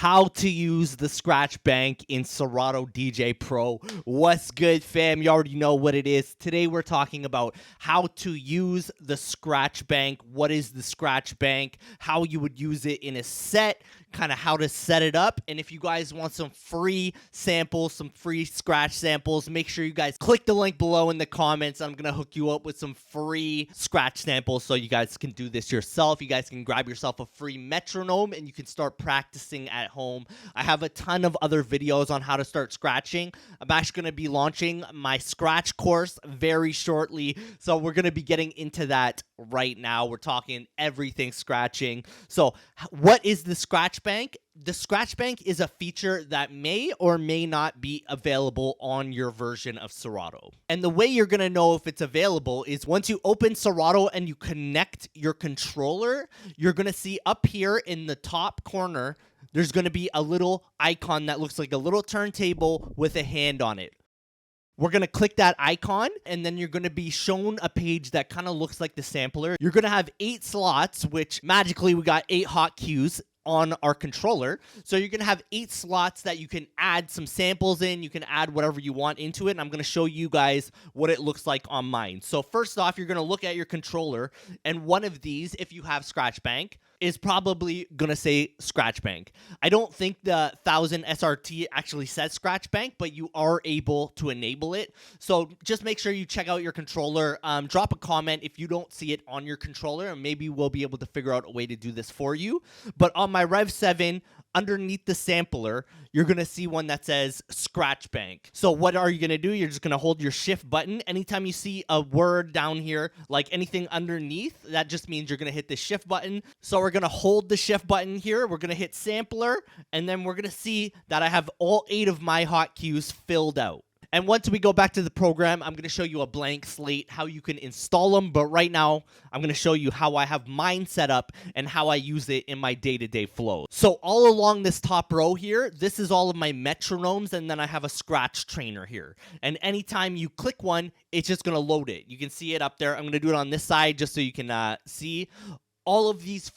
how to use the Scratch Bank in Serato DJ Pro. What's good, fam? You already know what it is. Today we're talking about how to use the Scratch Bank. What is the Scratch Bank? How you would use it in a set, kind of how to set it up. And if you guys want some free samples, some free Scratch samples, make sure you guys click the link below in the comments. I'm going to hook you up with some free Scratch samples so you guys can do this yourself. You guys can grab yourself a free metronome and you can start practicing at home. I have a ton of other videos on how to start scratching. I'm actually going to be launching my Scratch course very shortly, so we're going to be getting into that right now. We're talking everything scratching. So what is the Scratch Bank? The Scratch Bank is a feature that may or may not be available on your version of Serato. And the way you're going to know if it's available is once you open Serato and you connect your controller, you're going to see up here in the top corner, there's going to be a little icon that looks like a little turntable with a hand on it. We're going to click that icon, and then you're going to be shown a page that kind of looks like the sampler. You're going to have 8 slots, which magically we got 8 hot cues on our controller. So you're going to have 8 slots that you can add some samples in. You can add whatever you want into it, and I'm going to show you guys what it looks like on mine. So first off, you're going to look at your controller, and one of these, if you have Scratch Bank, is probably going to say Scratch Bank. I don't think the 1000 SRT actually says Scratch Bank, but you are able to enable it. So just make sure you check out your controller. Drop a comment if you don't see it on your controller, and maybe we'll be able to figure out a way to do this for you. But on my Rev7, underneath the sampler, you're going to see one that says Scratch Bank. So what are you going to do? You're just going to hold your shift button. Anytime you see a word down here, like anything underneath, that just means you're going to hit the shift button. So we're going to hold the shift button here. We're going to hit sampler, and then we're going to see that I have all 8 of my hotkeys filled out. And once we go back to the program, I'm going to show you a blank slate, how you can install them. But right now, I'm going to show you how I have mine set up and how I use it in my day-to-day flow. So all along this top row here, this is all of my metronomes, and then I have a scratch trainer here. And anytime you click one, it's just going to load it. You can see it up there. I'm going to do it on this side just so you can see. All of these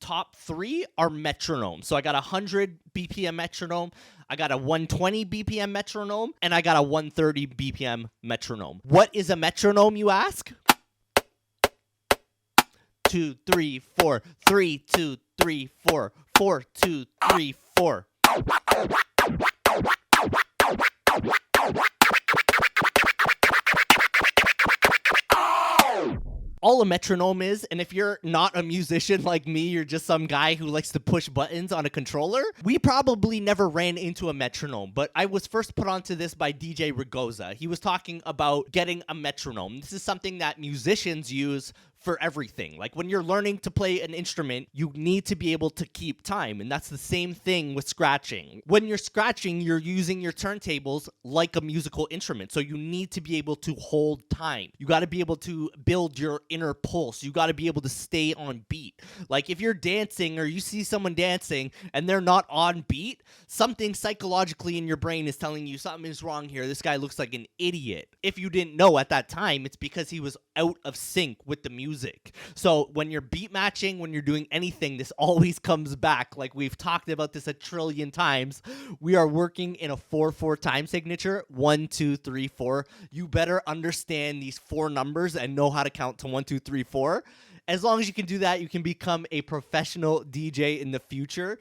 top 3 are metronomes. So I got a 100 BPM metronome, I got a 120 BPM metronome, and I got a 130 BPM metronome. What is a metronome, you ask? 2, 3, 4, 3, 2, 3, 4, 4, 2, 3, 4. All a metronome is, and if you're not a musician like me, you're just some guy who likes to push buttons on a controller, we probably never ran into a metronome. But I was first put onto this by DJ Rev7. He was talking about getting a metronome. This is something that musicians use for everything. Like when you're learning to play an instrument, you need to be able to keep time. And that's the same thing with scratching. When you're scratching, you're using your turntables like a musical instrument. So you need to be able to hold time. You got to be able to build your inner pulse. You got to be able to stay on beat. Like if you're dancing or you see someone dancing and they're not on beat, something psychologically in your brain is telling you something is wrong here. This guy looks like an idiot. If you didn't know at that time, it's because he was out of sync with the music. So when you're beat matching, when you're doing anything, this always comes back. Like we've talked about this a trillion times. We are working in a 4/4 time signature. 1, 2, 3, 4. You better understand these 4 numbers and know how to count to 1, 2, 3, 4. As long as you can do that, you can become a professional DJ in the future.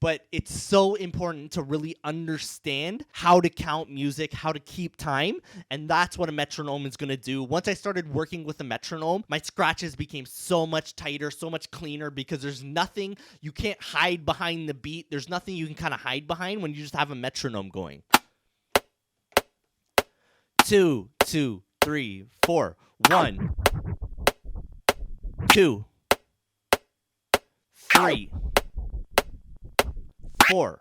But it's so important to really understand how to count music, how to keep time, and that's what a metronome is going to do. Once I started working with a metronome, my scratches became so much tighter, so much cleaner, because there's nothing, you can't hide behind the beat. There's nothing you can kind of hide behind when you just have a metronome going. 2, 2, 3, 4. 1, 2, 3, 4.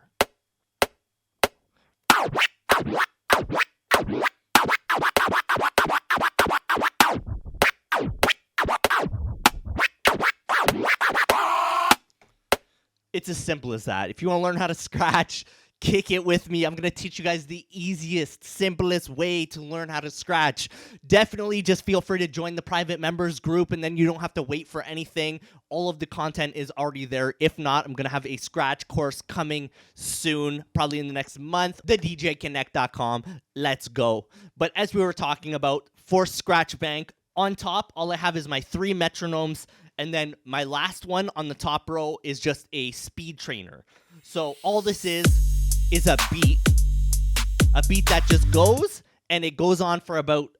It's as simple as that. If you want to learn how to scratch, kick it with me. I'm going to teach you guys the easiest, simplest way to learn how to scratch. Definitely just feel free to join the private members group, and then you don't have to wait for anything. all of the content is already there. If not, I'm going to have a scratch course coming soon, probably in the next month. thedjconnect.com. Let's go. But as we were talking about, for Scratch Bank, on top, all I have is my 3 metronomes, and then my last one on the top row is just a speed trainer. So all this is a beat that just goes, and it goes on for about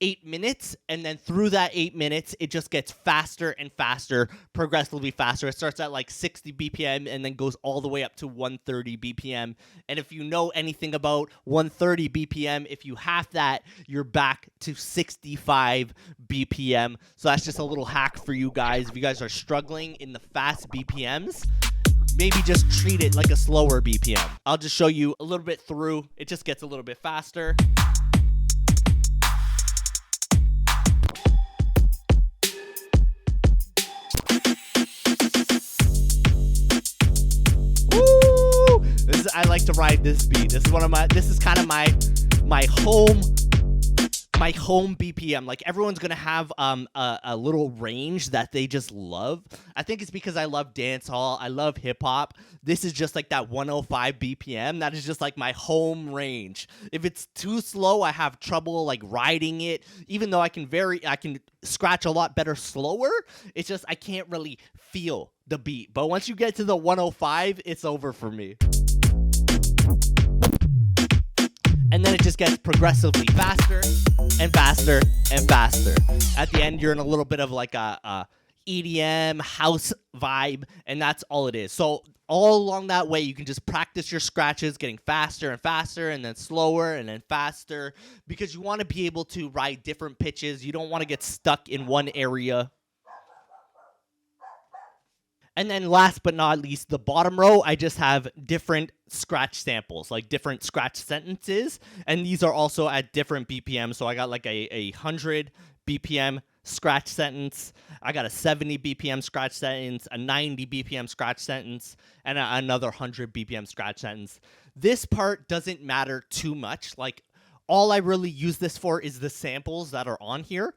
8 minutes, and then through that 8 minutes, it just gets faster and faster, progressively faster. It starts at like 60 BPM and then goes all the way up to 130 BPM. And if you know anything about 130 BPM, if you half that, you're back to 65 BPM. So that's just a little hack for you guys. If you guys are struggling in the fast BPMs, maybe just treat it like a slower BPM. I'll just show you a little bit through. It just gets a little bit faster. I like to ride this beat. This is kind of my home BPM. Like, everyone's gonna have a little range that they just love. I think it's because I love dancehall, I love hip hop. This is just like that 105 BPM. That is just like my home range. If it's too slow, I have trouble like riding it. Even though I can scratch a lot better slower, it's just I can't really feel the beat. But once you get to the 105, it's over for me. And then it just gets progressively faster and faster and faster. At the end, you're in a little bit of like a EDM house vibe, and that's all it is. So all along that way, you can just practice your scratches, getting faster and faster, and then slower and then faster, because you want to be able to ride different pitches. You don't want to get stuck in one area. And then last but not least, the bottom row, I just have different scratch samples, like different scratch sentences. And these are also at different BPM. So I got like a 100 BPM scratch sentence. I got a 70 BPM scratch sentence, a 90 BPM scratch sentence, and another 100 BPM scratch sentence. This part doesn't matter too much. Like, all I really use this for is the samples that are on here.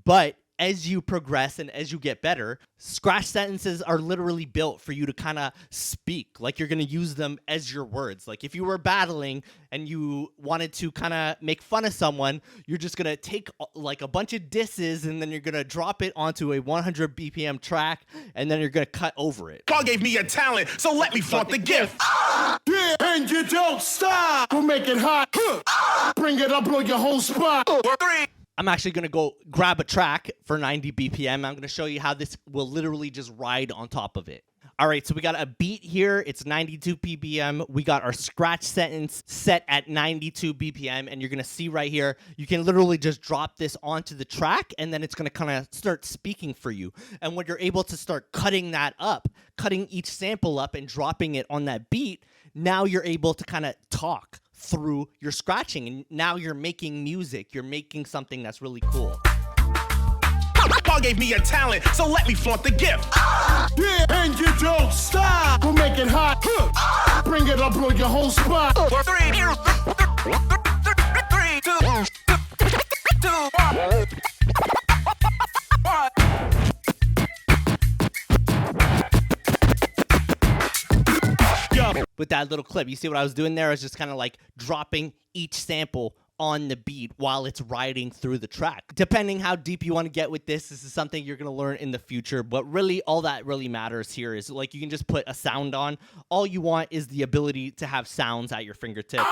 But as you progress and as you get better, scratch sentences are literally built for you to kind of speak. Like, you're going to use them as your words. Like, if you were battling and you wanted to kind of make fun of someone, you're just going to take like a bunch of disses and then you're going to drop it onto a 100 BPM track, and then you're going to cut over it. God gave me a talent, so let me flaunt the gift. Yeah, and you don't stop. We'll make it hot. Bring it up on your whole spot. I'm actually going to go grab a track for 90 BPM. I'm going to show you how this will literally just ride on top of it. All right, so we got a beat here. It's 92 BPM. We got our scratch sentence set at 92 BPM, and you're going to see right here, you can literally just drop this onto the track, and then it's going to kind of start speaking for you. And when you're able to start cutting that up, cutting each sample up and dropping it on that beat, now you're able to kind of talk through your scratching, and now you're making music. You're making something that's really cool. God gave me a talent, so let me flaunt the gift. Yeah, and you don't stop. We'll make it hot. Bring it up on your whole spot. 3, 2, 1. With that little clip, you see what I was doing there? I was just kind of like dropping each sample on the beat while it's riding through the track. Depending how deep you want to get with this is something you're going to learn in the future, but really all that really matters here is, like, you can just put a sound on. All you want is the ability to have sounds at your fingertips.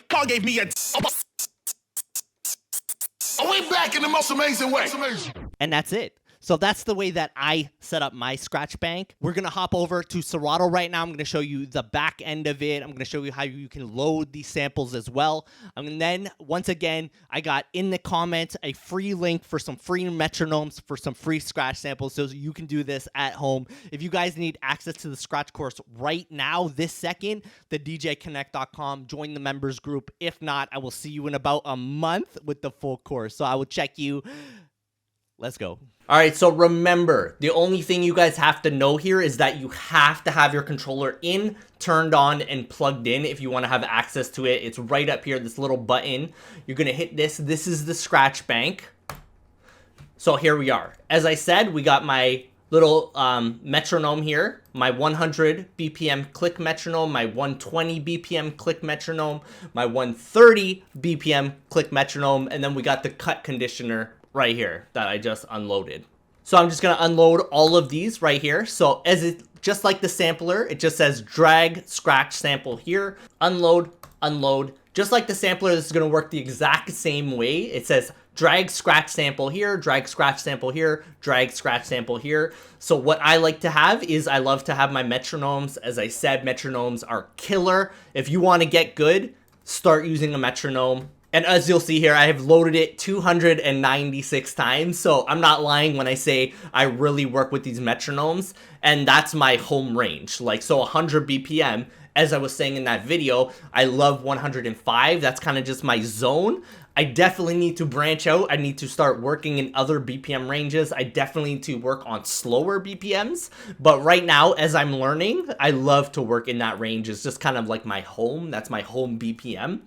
God gave me a... Are we back in the most amazing way? And that's it. So that's the way that I set up my Scratch Bank. We're going to hop over to Serato right now. I'm going to show you the back end of it. I'm going to show you how you can load these samples as well. And then, once again, I got in the comments a free link for some free metronomes, for some free scratch samples, so you can do this at home. If you guys need access to the scratch course right now, this second, thedjconnect.com, join the members group. If not, I will see you in about a month with the full course. So I will check you Let's go. All right, so remember, the only thing you guys have to know here is that you have to have your controller in, turned on, and plugged in if you want to have access to it. It's right up here, this little button. You're going to hit this. This is the Scratch Bank. So here we are. As I said, we got my little metronome here, my 100 BPM click metronome, my 120 BPM click metronome, my 130 BPM click metronome, and then we got the cut conditioner right here that I just unloaded. So I'm just gonna unload all of these right here. So as it, just like the sampler, it just says drag, scratch, sample here, unload, unload. Just like the sampler, this is gonna work the exact same way. It says drag, scratch, sample here, drag, scratch, sample here, drag, scratch, sample here. So what I like to have is I love to have my metronomes. As I said, metronomes are killer. If you wanna get good, start using a metronome. And as you'll see here, I have loaded it 296 times. So I'm not lying when I say I really work with these metronomes. And that's my home range. Like, so 100 BPM, as I was saying in that video, I love 105. That's kind of just my zone. I definitely need to branch out. I need to start working in other BPM ranges. I definitely need to work on slower BPMs. But right now, as I'm learning, I love to work in that range. It's just kind of like my home. That's my home BPM.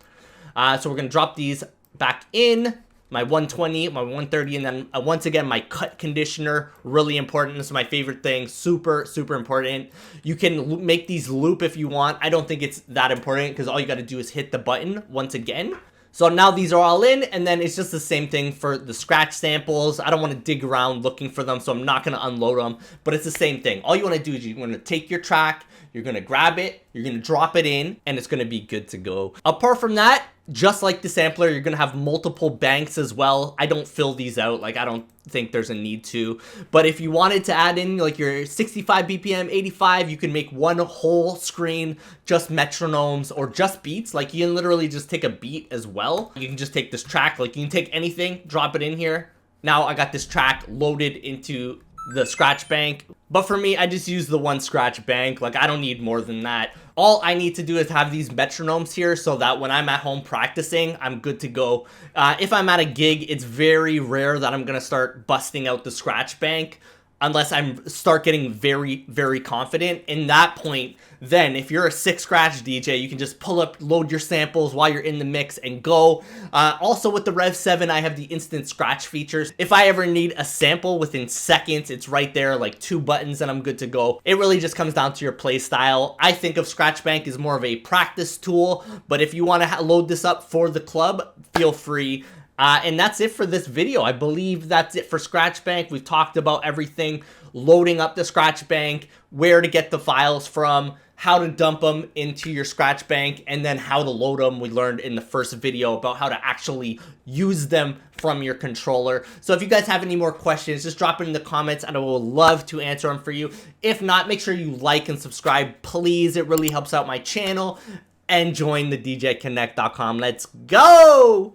So we're going to drop these back in, my 120, my 130, and then once again, my cut conditioner, really important. This is my favorite thing, super, super important. You can make these loop if you want. I don't think it's that important because all you got to do is hit the button once again. So now these are all in, and then it's just the same thing for the scratch samples. I don't want to dig around looking for them, so I'm not going to unload them, but it's the same thing. All you want to do is you're going to take your track, you're going to grab it, you're going to drop it in, and it's going to be good to go. Apart from that, just like the sampler, you're going to have multiple banks as well. I don't fill these out. Like, I don't think there's a need to. But if you wanted to add in like your 65 BPM, 85, you can make one whole screen, just metronomes or just beats. Like, you can literally just take a beat as well. You can just take this track. Like, you can take anything, drop it in here. Now I got this track loaded into the Scratch Bank. But for me, I just use the one Scratch Bank. Like, I don't need more than that. All I need to do is have these metronomes here so that when I'm at home practicing, I'm good to go. If I'm at a gig, it's very rare that I'm gonna start busting out the Scratch Bank unless I start getting very, very confident. In that point, then if you're a 6-scratch DJ, you can just pull up, load your samples while you're in the mix and go. Also with the Rev7, I have the instant scratch features. If I ever need a sample within seconds, it's right there, like 2 buttons and I'm good to go. It really just comes down to your play style. I think of Scratch Bank as more of a practice tool, but if you want to load this up for the club, feel free. And that's it for this video. I believe that's it for Scratch Bank. We've talked about everything, loading up the Scratch Bank, where to get the files from, how to dump them into your Scratch Bank, and then how to load them. We learned in the first video about how to actually use them from your controller. So if you guys have any more questions, just drop it in the comments and I will love to answer them for you. If not, make sure you like and subscribe, please. It really helps out my channel. And join the DJConnect.com. Let's go!